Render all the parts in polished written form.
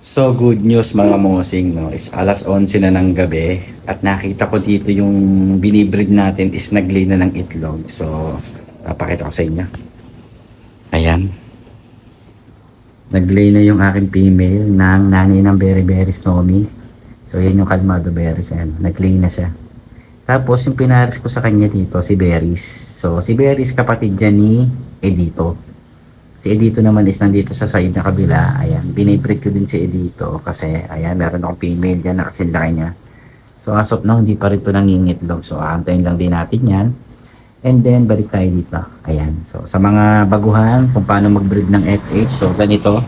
So good news mga mosing, no, is alas 11 na ng gabi at nakita ko dito yung binibreed natin is naglay na ng itlog. So papakita ko sa inyo. Ayan. Naglay na yung aking female ng nanay ng berry Snowy. So yan yung Kalmado berries. Ayan. Naglay na siya. Tapos yung pinaris ko sa kanya dito si Berries. So si Berries kapatid dyan ni Edito. Si Edito naman is nandito sa side na kabila. Ayan, binibreed ko din si Edito kasi ayan, meron akong female dyan na kasi laki niya. So as of now, hindi pa rin ito nangingitlog. So aantayin lang din natin yan. And then balik tayo dito. Ayan, so sa mga baguhan kung paano mag-breed ng FH. So ganito,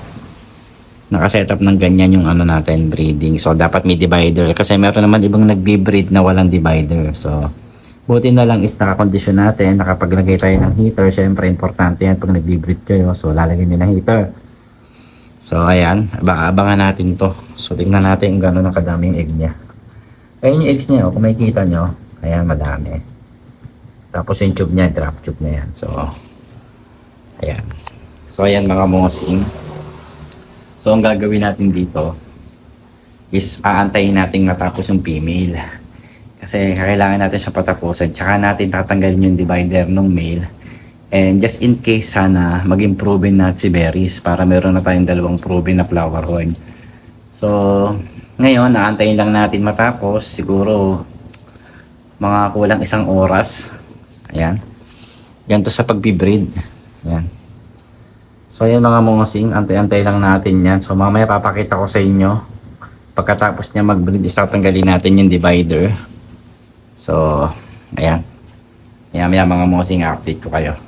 nakasetup ng ganyan yung ano natin, breeding. So dapat may divider kasi meron naman ibang nagbi-breed na walang divider. So buti na lang is nakakondisyon natin, nakapaglagay tayo ng heater. Syempre, importante yan pag nagbi-breed kayo. So, lalagyan din ng heater. So, ayan. Abangan natin to. So, tingnan natin kung gano'n ang kadaming egg niya. Ayan yung eggs niya. Kung makikita nyo, ayan, madami. Tapos yung tube niya, drop tube na yan. So, ayan. So, ayan mga mosing. So, ang gagawin natin dito is aantayin natin matapos yung female. Kasi kailangan natin siya patapusan. Tsaka natin tatanggalin yung divider ng male. And just in case sana mag-improve natin si Berries para meron na tayong dalawang proven na flower horn. So, ngayon, naantayin lang natin matapos. Siguro, mga kulang 1 oras. Ayan. Ganito sa pag-breed. Ayan. So, ayan mga mosing. Antay-antay lang natin yan. So, mamaya papakita ko sa inyo. Pagkatapos niya mag-breed, is tatanggalin natin yung divider. So, ayan. Maya mga mosing, update ko kayo.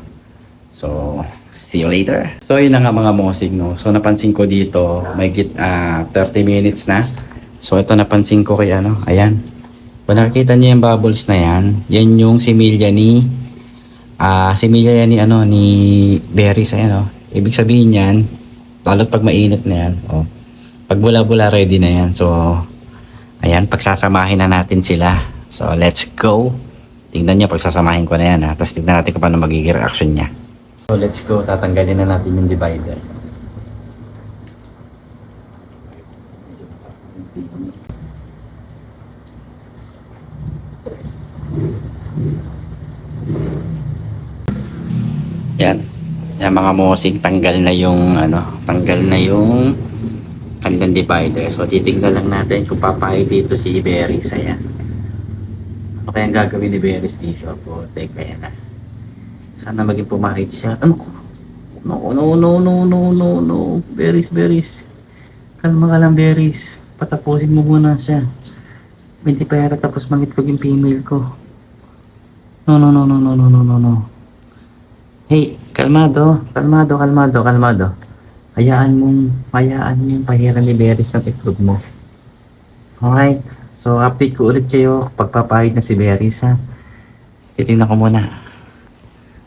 So, see you later. So, yun na nga mga mosing, no. So, napansin ko dito, may 30 minutes na. So, ito napansin ko kay ano, ayan. Kung nakikita niyo yung bubbles na yan, yan yung similya ni ano, ni Berries, ayan, oh. Ibig sabihin yan, lalo't pag mainit na yan, oh. Pag bula-bula, ready na yan. So, ayan, pagsasamahin na natin sila. So, let's go. Tingnan niyo, pagsasamahin ko na yan, ha. Tapos tingnan natin kung paano magiging reaction niya. So, let's go. Tatanggalin na natin yung divider. Yan. Yan mga mosing, tanggal na yung kanilang divider. So, titignan lang natin kung papayag dito si Berries. Ayan. Ano kaya ang gagawin ni Berries dito? O, teka yan na. Sana maging pumahid siya. Ano? No. Berries. Kalma ka lang, Berries. Patapusin mo muna siya. Hindi pa yata tapos mangitlog yung female ko. No. Hey, kalmado. Hayaan mong pahiran ni Berries ng itlog mo. Alright. So, update ko ulit kayo pagpapahid na si Berries, ha. Titignan ko muna.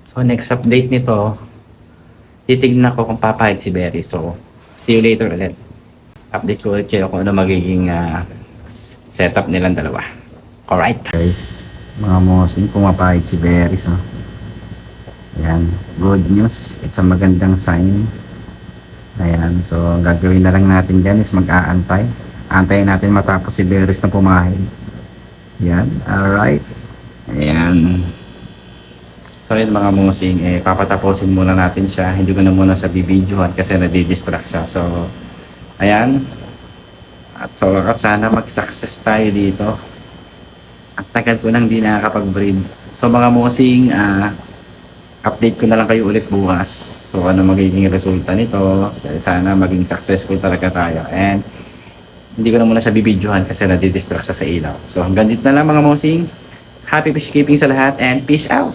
So, next update nito, titignan ko kung papahid si Berries. So, see you later ulit. Update ko ulit kayo kung ano magiging setup nilang dalawa. Alright. Guys, mga mosing, pumapahid si Berries, ha. Ayan, good news. It's a magandang sign. Ayan, so gagawin na lang natin dyan is mag-aantay. Antayin natin matapos si Berries na pumahid. Yan, alright. Ayan. So yun mga mosing, papatapusin muna natin siya. Hindi ko na muna siya bibidyohan kasi nadidistract siya. So, ayan. At so, sana mag-success tayo dito. At tagal ko nang di nakakapag-breed. So mga mosing, update ko na lang kayo ulit bukas. So ano magiging resulta nito. Sana maging successful talaga tayo. And hindi ko na muna siya bibidyohan kasi nadidistract siya sa ilaw. So hanggang dito na lang mga mosing. Happy fish keeping sa lahat and peace out!